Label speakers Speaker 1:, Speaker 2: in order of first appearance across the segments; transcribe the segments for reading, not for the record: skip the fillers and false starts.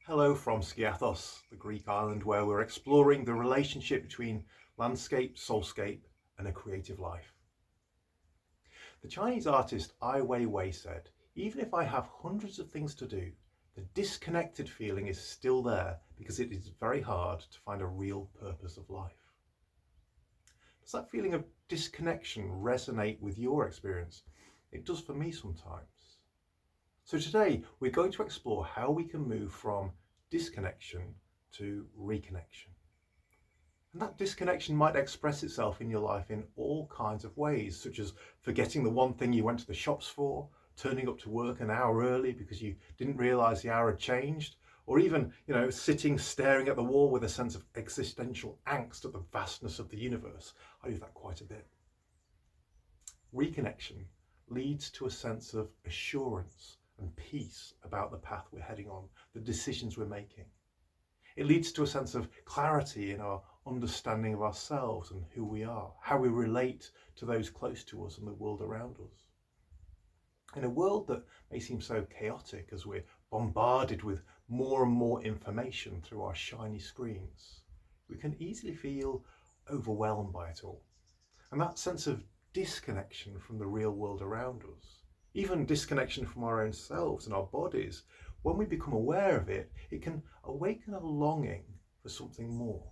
Speaker 1: Hello from Skiathos, the Greek island where we're exploring the relationship between landscape, soulscape, and a creative life. The Chinese artist Ai Weiwei said, "Even if I have hundreds of things to do, the disconnected feeling is still there because it is very hard to find a real purpose of life." Does that feeling of disconnection resonate with your experience? It does for me sometimes. So today we're going to explore how we can move from disconnection to reconnection. And that disconnection might express itself in your life in all kinds of ways, such as forgetting the one thing you went to the shops for, turning up to work an hour early because you didn't realise the hour had changed, or even, sitting staring at the wall with a sense of existential angst at the vastness of the universe. I do that quite a bit. Reconnection leads to a sense of assurance and peace about the path we're heading on, the decisions we're making. It leads to a sense of clarity in our understanding of ourselves and who we are, how we relate to those close to us and the world around us. In a world that may seem so chaotic as we're bombarded with more and more information through our shiny screens, we can easily feel overwhelmed by it all. And that sense of disconnection from the real world around us, even disconnection from our own selves and our bodies, when we become aware of it, it can awaken a longing for something more,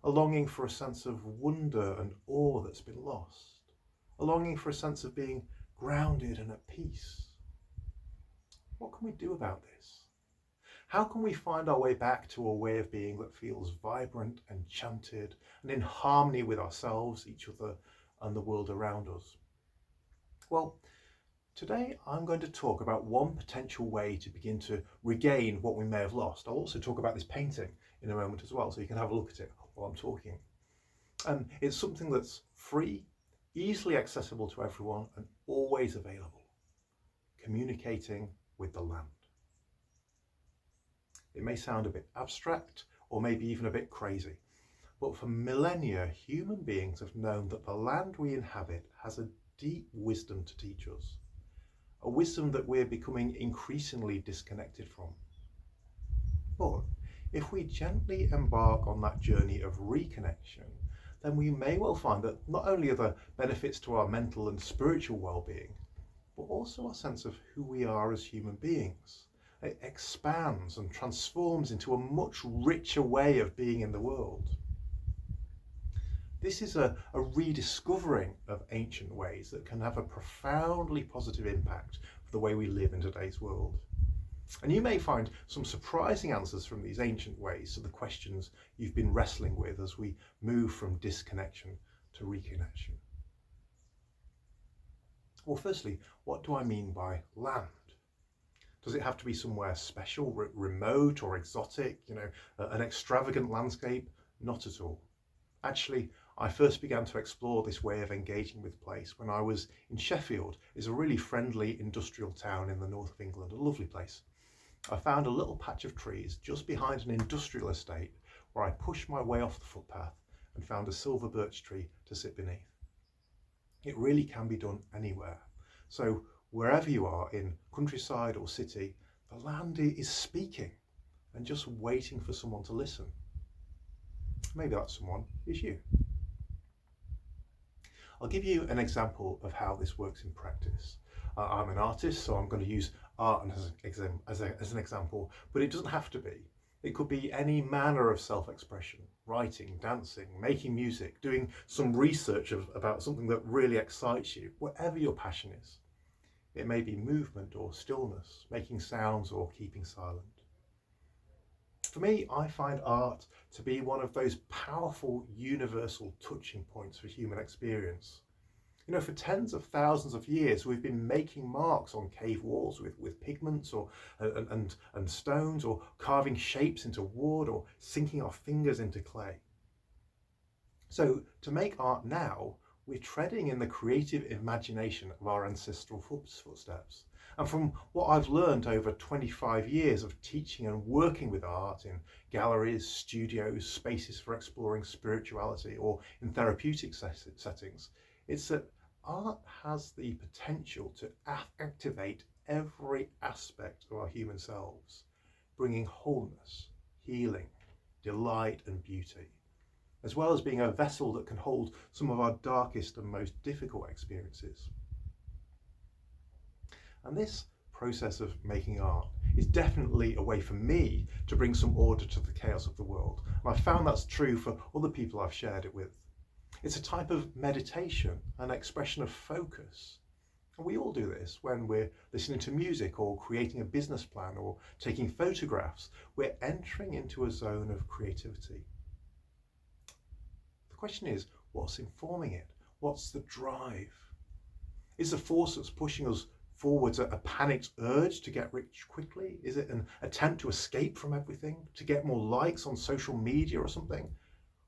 Speaker 1: a longing for a sense of wonder and awe that's been lost, a longing for a sense of being grounded and at peace. What can we do about this? How can we find our way back to a way of being that feels vibrant, enchanted, and in harmony with ourselves, each other, and the world around us? Well, today I'm going to talk about one potential way to begin to regain what we may have lost. I'll also talk about this painting in a moment as well, so you can have a look at it while I'm talking. And it's something that's free, easily accessible to everyone, and always available. Communicating with the land. It may sound a bit abstract or maybe even a bit crazy, but for millennia, human beings have known that the land we inhabit has a deep wisdom to teach us, a wisdom that we're becoming increasingly disconnected from. But if we gently embark on that journey of reconnection, then we may well find that not only are there benefits to our mental and spiritual well-being, but also our sense of who we are as human beings. It expands and transforms into a much richer way of being in the world. This is a rediscovering of ancient ways that can have a profoundly positive impact for the way we live in today's world. And you may find some surprising answers from these ancient ways to the questions you've been wrestling with as we move from disconnection to reconnection. Well, firstly, what do I mean by land? Does it have to be somewhere special, remote or exotic, an extravagant landscape? Not at all. Actually, I first began to explore this way of engaging with place when I was in Sheffield. It's a really friendly industrial town in the north of England, a lovely place. I found a little patch of trees just behind an industrial estate where I pushed my way off the footpath and found a silver birch tree to sit beneath. It really can be done anywhere. So wherever you are, in countryside or city, the land is speaking and just waiting for someone to listen. Maybe that someone is you. I'll give you an example of how this works in practice. I'm an artist, so I'm going to use art as an example, but it doesn't have to be. It could be any manner of self-expression, writing, dancing, making music, doing some research about something that really excites you, whatever your passion is. It may be movement or stillness, making sounds or keeping silent. For me, I find art to be one of those powerful universal touching points for human experience. For tens of thousands of years, we've been making marks on cave walls with pigments and stones, or carving shapes into wood, or sinking our fingers into clay. So to make art now, we're treading in the creative imagination of our ancestral footsteps. And from what I've learned over 25 years of teaching and working with art in galleries, studios, spaces for exploring spirituality, or in therapeutic settings, it's that art has the potential to activate every aspect of our human selves, bringing wholeness, healing, delight and beauty, as well as being a vessel that can hold some of our darkest and most difficult experiences. And this process of making art is definitely a way for me to bring some order to the chaos of the world. And I've found that's true for other people I've shared it with. It's a type of meditation, an expression of focus. And we all do this when we're listening to music or creating a business plan or taking photographs. We're entering into a zone of creativity. The question is, what's informing it? What's the drive? Is the force that's pushing us forwards a panicked urge to get rich quickly? Is it an attempt to escape from everything, to get more likes on social media or something?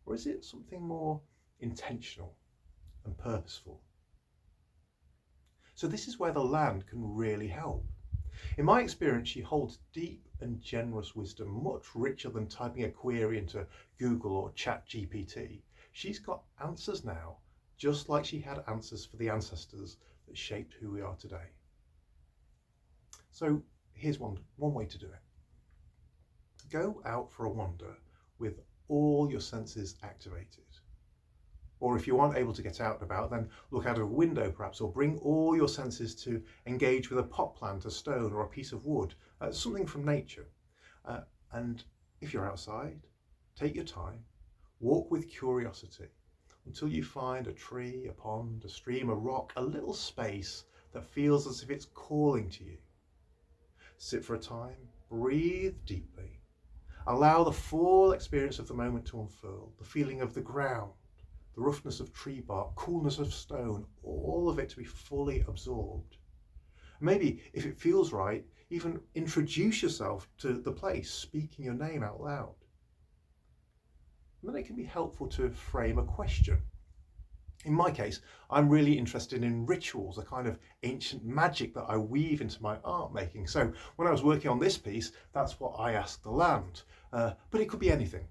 Speaker 1: Or is it something more intentional and purposeful? So this is where the land can really help. In my experience, she holds deep and generous wisdom, much richer than typing a query into Google or ChatGPT. She's got answers now, just like she had answers for the ancestors that shaped who we are today. So here's one way to do it. Go out for a wander with all your senses activated. Or if you aren't able to get out and about, then look out of a window perhaps, or bring all your senses to engage with a pot plant, a stone, or a piece of wood, something from nature. And if you're outside, take your time, walk with curiosity until you find a tree, a pond, a stream, a rock, a little space that feels as if it's calling to you. Sit for a time, breathe deeply, allow the full experience of the moment to unfurl, the feeling of the ground, the roughness of tree bark, coolness of stone, all of it to be fully absorbed. Maybe, if it feels right, even introduce yourself to the place, speaking your name out loud. And then it can be helpful to frame a question. In my case, I'm really interested in rituals, a kind of ancient magic that I weave into my art making. So when I was working on this piece, that's what I asked the land. But it could be anything.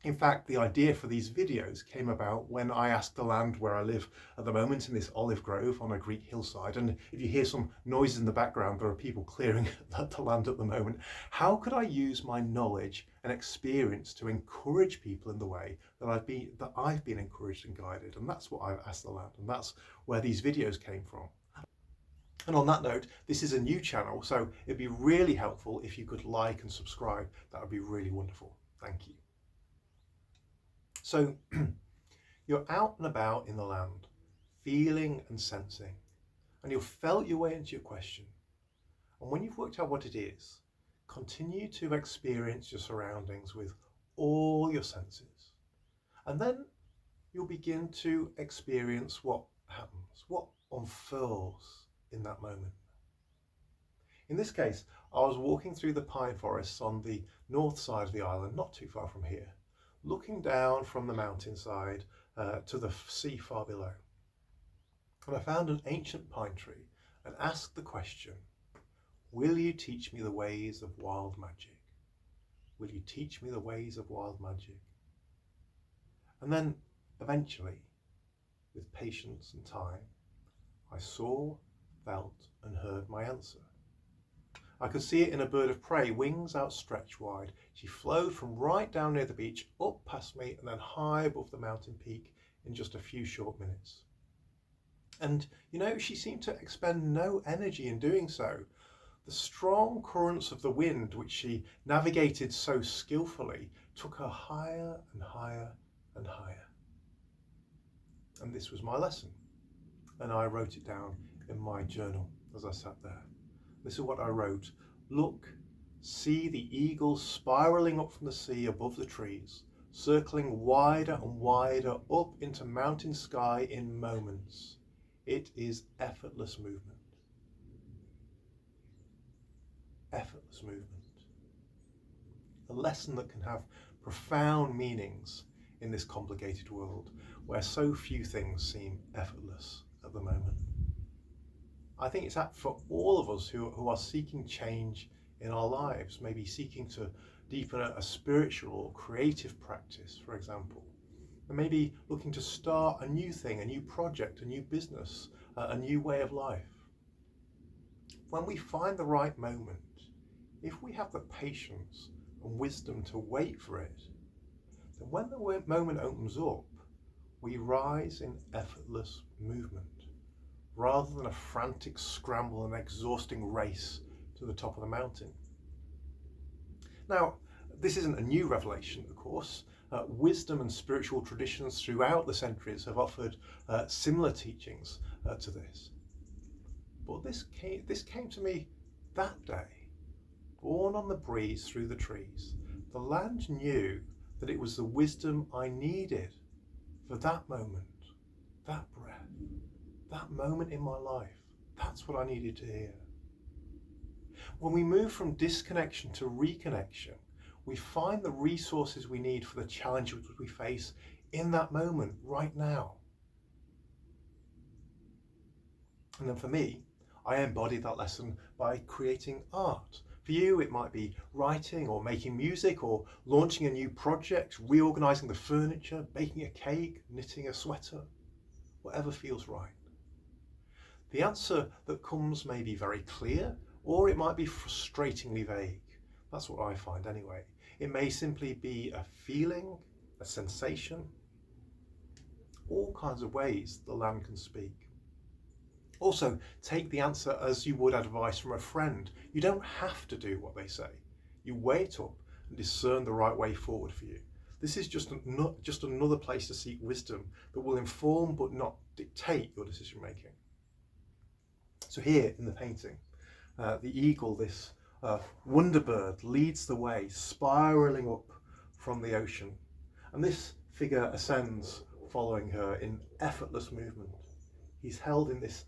Speaker 1: In fact, the idea for these videos came about when I asked the land where I live at the moment, in this olive grove on a Greek hillside. And if you hear some noises in the background, there are people clearing the land at the moment. How could I use my knowledge and experience to encourage people in the way that I've been encouraged and guided? And that's what I've asked the land, and that's where these videos came from. And on that note, this is a new channel, so it'd be really helpful if you could like and subscribe. That would be really wonderful. Thank you. So you're out and about in the land, feeling and sensing, and you've felt your way into your question. And when you've worked out what it is, continue to experience your surroundings with all your senses. And then you'll begin to experience what happens, what unfurls in that moment. In this case, I was walking through the pine forests on the north side of the island, not too far from here, looking down from the mountainside to the sea far below. And I found an ancient pine tree and asked the question, will you teach me the ways of wild magic? Will you teach me the ways of wild magic? And then eventually, with patience and time, I saw, felt and heard my answer. I could see it in a bird of prey, wings outstretched wide. She flowed from right down near the beach, up past me, and then high above the mountain peak in just a few short minutes. And, you know, she seemed to expend no energy in doing so. The strong currents of the wind, which she navigated so skillfully, took her higher and higher and higher. And this was my lesson. And I wrote it down in my journal as I sat there. This is what I wrote. Look, see the eagle spiraling up from the sea above the trees, circling wider and wider up into mountain sky in moments. It is effortless movement. Effortless movement. A lesson that can have profound meanings in this complicated world where so few things seem effortless at the moment. I think it's apt for all of us who are seeking change in our lives, maybe seeking to deepen a spiritual or creative practice, for example, and maybe looking to start a new thing, a new project, a new business, a new way of life. When we find the right moment, if we have the patience and wisdom to wait for it, then when the moment opens up, we rise in effortless movement, rather than a frantic scramble and exhausting race to the top of the mountain. Now, this isn't a new revelation, of course. Wisdom and spiritual traditions throughout the centuries have offered similar teachings to this. But this came to me that day, borne on the breeze through the trees. The land knew that it was the wisdom I needed for that moment, that breath, that moment in my life. That's what I needed to hear. When we move from disconnection to reconnection, we find the resources we need for the challenges we face in that moment, right now. And then for me, I embody that lesson by creating art. For you, it might be writing or making music or launching a new project, reorganizing the furniture, baking a cake, knitting a sweater, whatever feels right. The answer that comes may be very clear, or it might be frustratingly vague. That's what I find anyway. It may simply be a feeling, a sensation, all kinds of ways the land can speak. Also, take the answer as you would advice from a friend. You don't have to do what they say. You wait up and discern the right way forward for you. This is just another place to seek wisdom that will inform but not dictate your decision making. So here in the painting, the eagle, this Wonderbird, leads the way, spiraling up from the ocean. And this figure ascends following her in effortless movement. He's held in this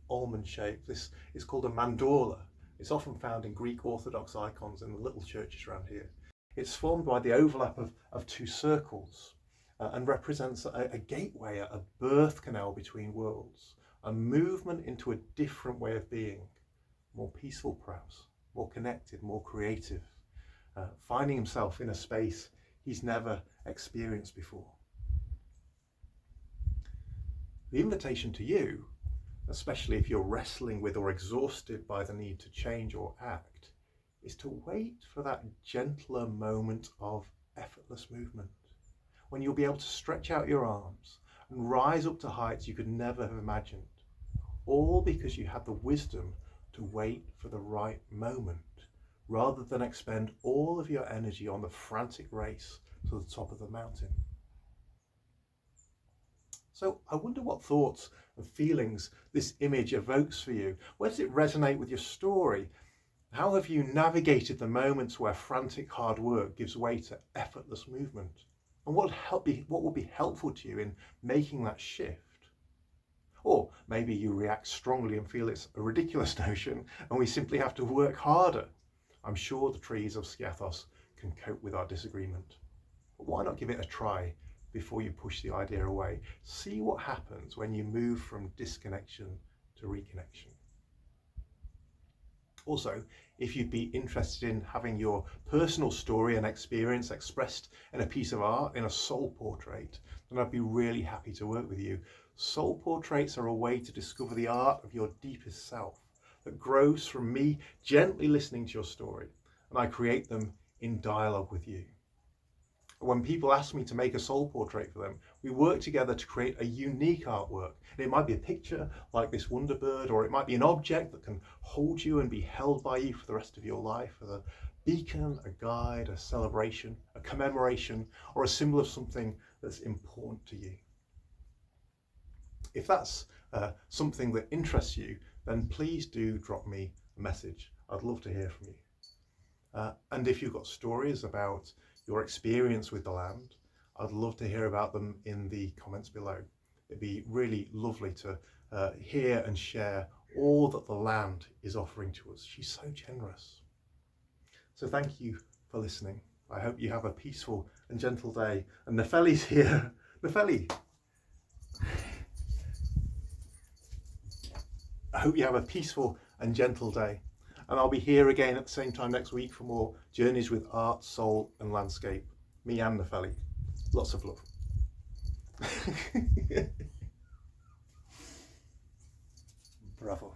Speaker 1: almond shape. This is called a mandala. It's often found in Greek Orthodox icons in the little churches around here. It's formed by the overlap of two circles and represents a gateway, a birth canal between worlds, a movement into a different way of being, more peaceful perhaps, more connected, more creative, finding himself in a space he's never experienced before. The invitation to you, especially if you're wrestling with or exhausted by the need to change or act, is to wait for that gentler moment of effortless movement, when you'll be able to stretch out your arms and rise up to heights you could never have imagined, all because you had the wisdom to wait for the right moment, rather than expend all of your energy on the frantic race to the top of the mountain. So I wonder what thoughts and feelings this image evokes for you. Where does it resonate with your story? How have you navigated the moments where frantic hard work gives way to effortless movement? And what will be helpful to you in making that shift? Or maybe you react strongly and feel it's a ridiculous notion and we simply have to work harder. I'm sure the trees of Skiathos can cope with our disagreement. But why not give it a try before you push the idea away? See what happens when you move from disconnection to reconnection. Also, if you'd be interested in having your personal story and experience expressed in a piece of art, in a soul portrait, then I'd be really happy to work with you. Soul portraits are a way to discover the art of your deepest self that grows from me gently listening to your story, and I create them in dialogue with you. When people ask me to make a soul portrait for them, we work together to create a unique artwork. And it might be a picture like this Wonderbird, or it might be an object that can hold you and be held by you for the rest of your life as a beacon, a guide, a celebration, a commemoration, or a symbol of something that's important to you. If that's something that interests you, then please do drop me a message. I'd love to hear from you. And if you've got stories about your experience with the land, I'd love to hear about them in the comments below. It'd be really lovely to hear and share all that the land is offering to us. She's so generous. So thank you for listening. I hope you have a peaceful and gentle day. And Nefelli's here. Nefelli. I hope you have a peaceful and gentle day. And I'll be here again at the same time next week for more journeys with art, soul and landscape. Me and Nefelli. Lots of love. Bravo.